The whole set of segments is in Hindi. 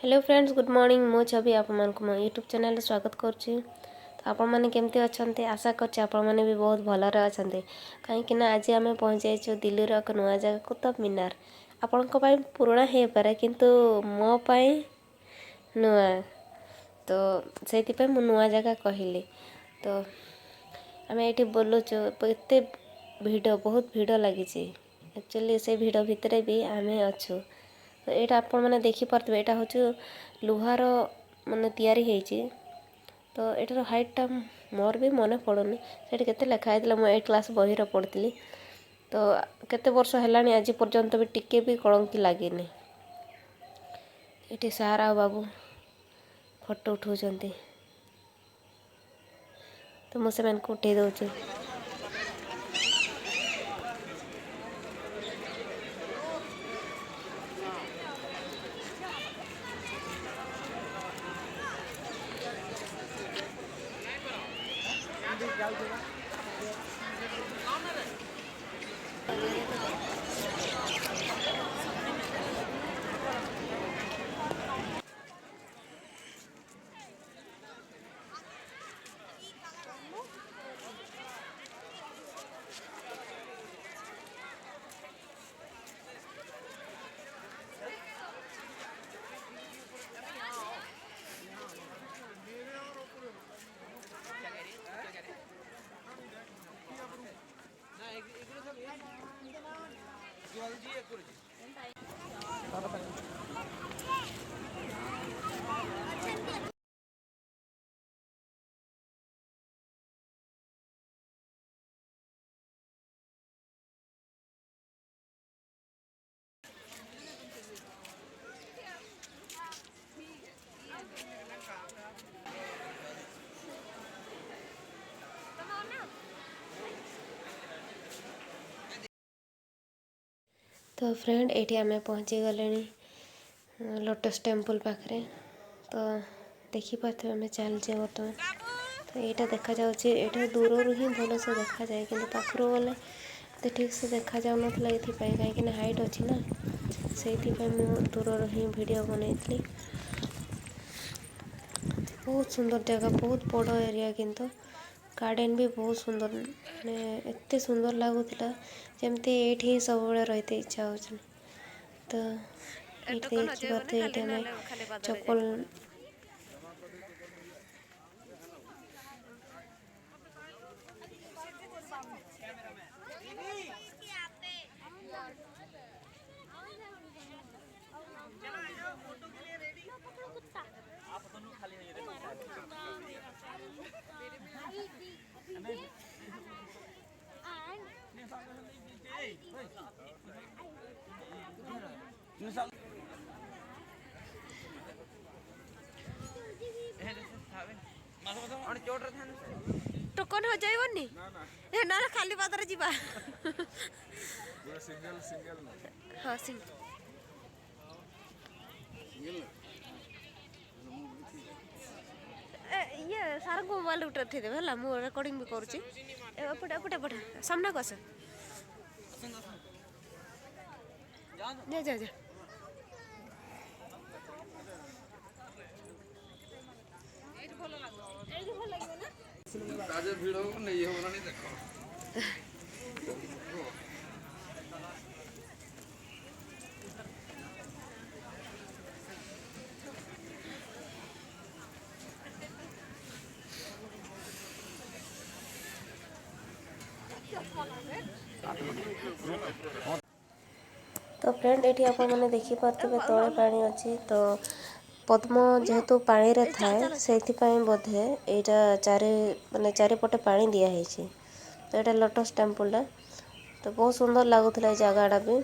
Hello friends, good morning. मो छवि आप मो यूट्यूब चैनल स्वागत करुच्ची। तो आपण मैंने केमती अच्छा आशा कर आपण मैंने भी बहुत भलरे अच्छा कहीं आज आम पहुँच जाइए दिल्ली एक नुआ जगह कुतुब मीनार। आपण पुराना हो पारे किंतु मो पाई नुआ, तो से नुआ जगह कहली। तो आम ये बोलुचु एत भिड़ बहुत भिड़ लगी। एक्चुअली से भिड़ भितर भी आम अच्छु। तो यहाँ आपण मैंने देखिपे यहाँ हूँ लुहार माने तैयारी होती। तो एटार हाइटा मोर भी मन पड़ुनी से केते लिखाई मुझे 8 क्लास बही पढ़ी। तो केते वर्ष है आज पर्यंत भी टिके भी कलंकी लगे। ये सार आ बाबू फोटो उठाऊँ, तो मुझे उठे दूचे। तो फ्रेंड ये आम पहुँची गले लोटस टेम्पल पाखे। तो देखिपे आम चलचे बर्तमान। तो यहाँ देखा जाए दूर ही भल से देखा जाए कि पाखर गले तो ठीक से देखा जाऊन ये कहीं हाइट अच्छी ना, से दूर ही वीडियो बनई। बहुत सुंदर जगह, बहुत बड़ एरिया, किंतु गार्डन भी बहुत सुंदर। माने एत सुंदर लगुला जमती ये सब रही इच्छा हो। तो ये चप्पल टोकन हो जाइबनी ना खाली पादर जीवा। हाँ सिंगल ये सारा को मोबाइल उठे देवे है। मु रिकॉर्डिंग भी करुच्ची। एपटे एपटे एपटे सामना को आस जा जा जा। ଭିଡ଼ ନେଇ ହବନି ଦେଖ। तो फ्रेंड ये आप मैंने देखिपे तले पानी अच्छी। तो पद्म जेहेतु पानी रे थाए से बोधे यहाँ चारि माने चारिपटे पानी दिखाई। तो यहाँ लोटस टेम्पलटा तो बहुत सुंदर लगुला जगटा भी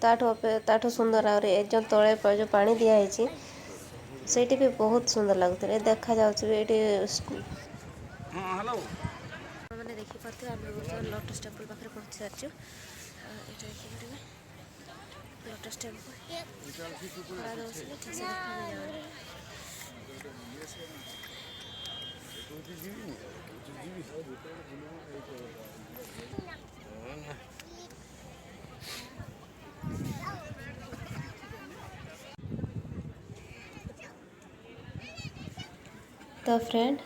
ताठू सुंदर आए जो तले जो पानी दिखाई से भी बहुत सुंदर लगुला देखा जाऊँगी। मैंने देखिपे आम लोटस टेम्पल पाखे पहुँची सारी। ये देखिए लोटस टेम्पल ठीक से तो फ्रेंड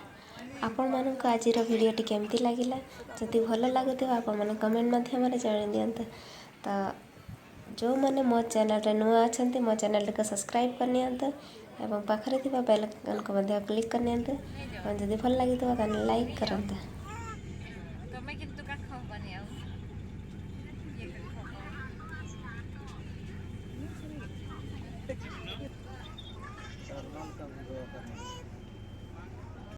आपण मानक आज भिडियोटी केमती लगिला जदि भल लगुव आपण मैंने कमेंट माध्यम जान दिंतु। तो जो मैंने मो चैनल नुआ अच्छा मो चैनल को सब्सक्राइब करनी एवं पाखरे थी बेल आइकन को क्लिक करनी जदि भल लगी तो लाइक करते। ତମେ କିନ୍ତୁ କାଠ ହବନି ଆଉ ଇଏ କରି ହବ।